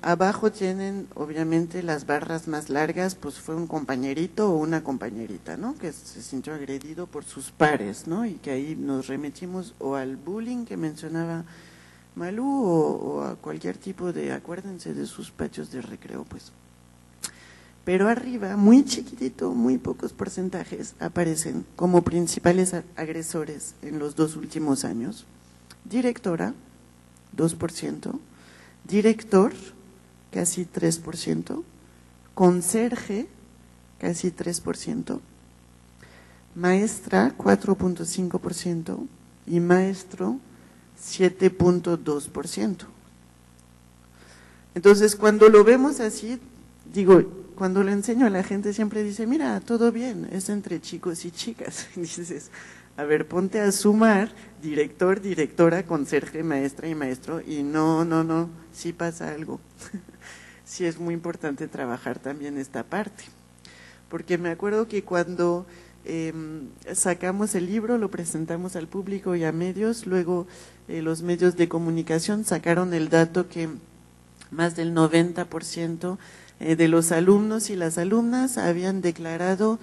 Speaker 3: Abajo tienen obviamente las barras más largas, pues fue un compañerito o una compañerita, ¿no? Que se sintió agredido por sus pares, ¿no? Y que ahí nos remitimos o al bullying que mencionaba Malú o a cualquier tipo de, acuérdense de sus patios de recreo, pues. Pero arriba, muy chiquitito, muy pocos porcentajes, aparecen como principales agresores en los 2 últimos años. Directora, 2%. Director, casi 3%, conserje, casi 3%, maestra, 4.5% y maestro, 7.2%. Entonces, cuando lo vemos así, digo, cuando lo enseño a la gente siempre dice, mira, todo bien, es entre chicos y chicas. Y dices, a ver, ponte a sumar director, directora, conserje, maestra y maestro, y no, sí pasa algo. Sí es muy importante trabajar también esta parte, porque me acuerdo que cuando sacamos el libro, lo presentamos al público y a medios, luego los medios de comunicación sacaron el dato que más del 90% de los alumnos y las alumnas habían declarado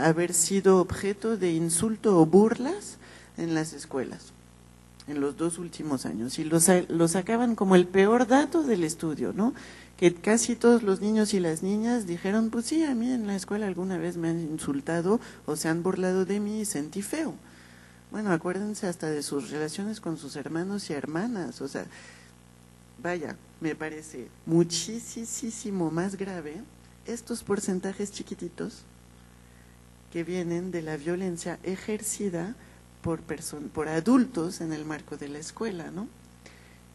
Speaker 3: haber sido objeto de insulto o burlas en las escuelas en los 2 últimos años, y lo sacaban como el peor dato del estudio, ¿no? Que casi todos los niños y las niñas dijeron, pues sí, a mí en la escuela alguna vez me han insultado o se han burlado de mí y sentí feo. Bueno, acuérdense hasta de sus relaciones con sus hermanos y hermanas, o sea, vaya, me parece muchísimo más grave estos porcentajes chiquititos que vienen de la violencia ejercida por adultos en el marco de la escuela, ¿no?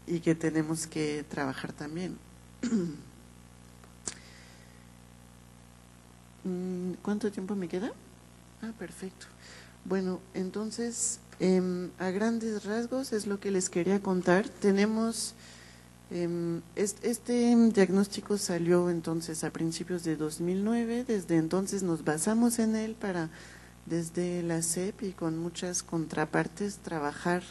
Speaker 3: Y que tenemos que trabajar también. ¿Cuánto tiempo me queda? Perfecto. Bueno, entonces, a grandes rasgos es lo que les quería contar. Tenemos… este diagnóstico salió entonces a principios de 2009, desde entonces nos basamos en él para, desde la SEP y con muchas contrapartes, trabajar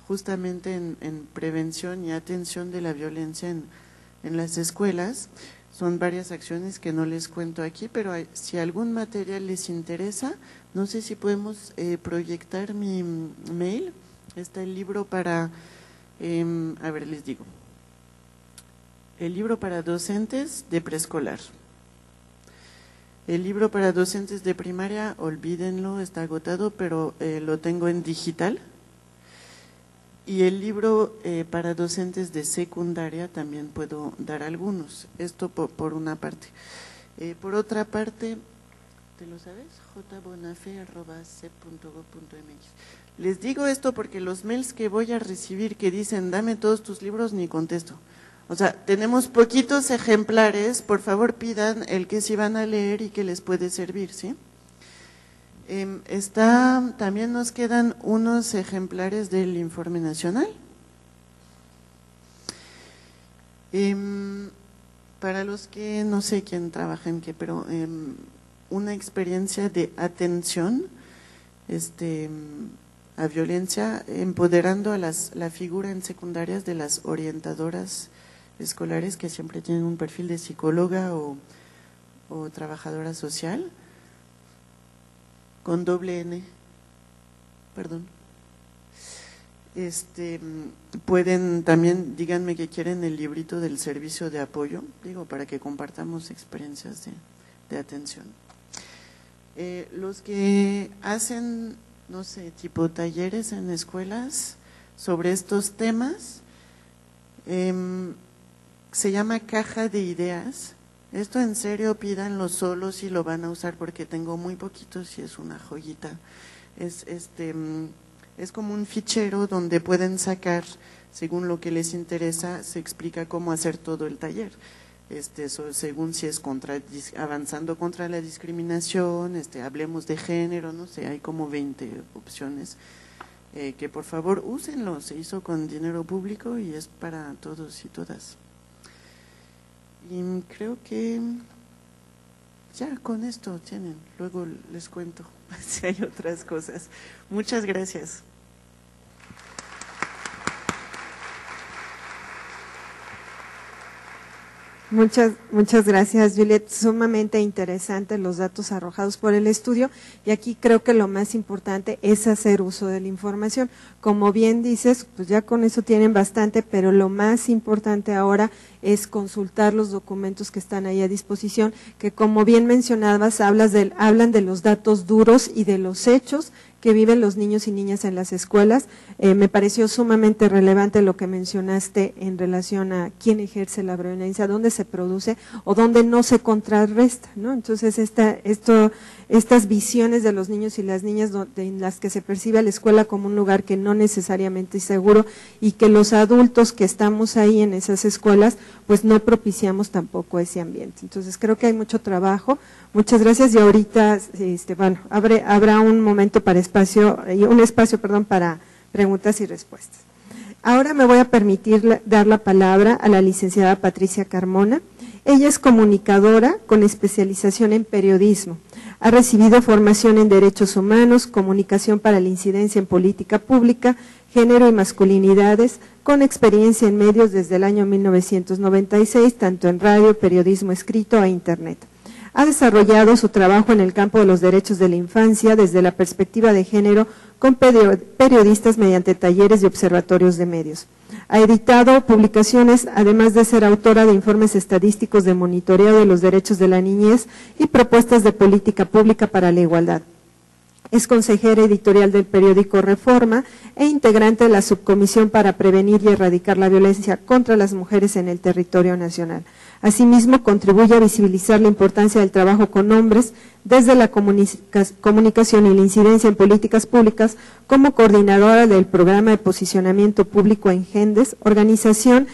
Speaker 3: justamente en prevención y atención de la violencia en las escuelas. Son varias acciones que no les cuento aquí, pero si algún material les interesa, no sé si podemos proyectar mi mail. Está el libro para, a ver, les digo. El libro para docentes de preescolar. El libro para docentes de primaria, olvídenlo, está agotado, pero lo tengo en digital. Y el libro para docentes de secundaria también puedo dar algunos. Esto por una parte. Por otra parte, ¿te lo sabes? jbonafe@cep.gov.mx. Les digo esto porque los mails que voy a recibir que dicen, dame todos tus libros, ni contesto. O sea, tenemos poquitos ejemplares, por favor pidan el que sí van a leer y que les puede servir, ¿sí? También nos quedan unos ejemplares del informe nacional. Para los que no sé quién trabaja en qué, pero una experiencia de atención a violencia, empoderando a la figura en secundarias de las orientadoras escolares que siempre tienen un perfil de psicóloga o trabajadora social, con doble N, perdón. Pueden también, díganme que quieren el librito del servicio de apoyo, digo, para que compartamos experiencias de atención. Los que hacen, no sé, tipo talleres en escuelas sobre estos temas, se llama Caja de Ideas. Esto en serio pídanlo solo si lo van a usar porque tengo muy poquitos y es una joyita. Es como un fichero donde pueden sacar, según lo que les interesa, se explica cómo hacer todo el taller. Según si es avanzando contra la discriminación, hablemos de género, no sé, hay como 20 opciones. Que por favor úsenlo, se hizo con dinero público y es para todos y todas. Y creo que ya con esto tienen, luego les cuento si hay otras cosas. Muchas gracias.
Speaker 1: Muchas gracias, Juliet. Sumamente interesantes los datos arrojados por el estudio y aquí creo que lo más importante es hacer uso de la información. Como bien dices, pues ya con eso tienen bastante, pero lo más importante ahora es consultar los documentos que están ahí a disposición, que como bien mencionabas, hablan de los datos duros y de los hechos que viven los niños y niñas en las escuelas. Me pareció sumamente relevante lo que mencionaste en relación a quién ejerce la violencia, dónde se produce o dónde no se contrarresta, ¿no? Entonces, estas visiones de los niños y las niñas en las que se percibe a la escuela como un lugar que no necesariamente es seguro y que los adultos que estamos ahí en esas escuelas, pues no propiciamos tampoco ese ambiente. Entonces, creo que hay mucho trabajo. Muchas gracias y ahorita, bueno, habrá un momento para un espacio para preguntas y respuestas. Ahora me voy a permitir dar la palabra a la licenciada Patricia Carmona. Ella es comunicadora con especialización en periodismo. Ha recibido formación en derechos humanos, comunicación para la incidencia en política pública, género y masculinidades, con experiencia en medios desde el año 1996, tanto en radio, periodismo escrito e internet. Ha desarrollado su trabajo en el campo de los derechos de la infancia desde la perspectiva de género con periodistas mediante talleres y observatorios de medios. Ha editado publicaciones, además de ser autora de informes estadísticos de monitoreo de los derechos de la niñez y propuestas de política pública para la igualdad. Es consejera editorial del periódico Reforma e integrante de la Subcomisión para Prevenir y Erradicar la Violencia contra las Mujeres en el Territorio Nacional. Asimismo, contribuye a visibilizar la importancia del trabajo con hombres desde la comunicación y la incidencia en políticas públicas como coordinadora del Programa de Posicionamiento Público en GENDES, organización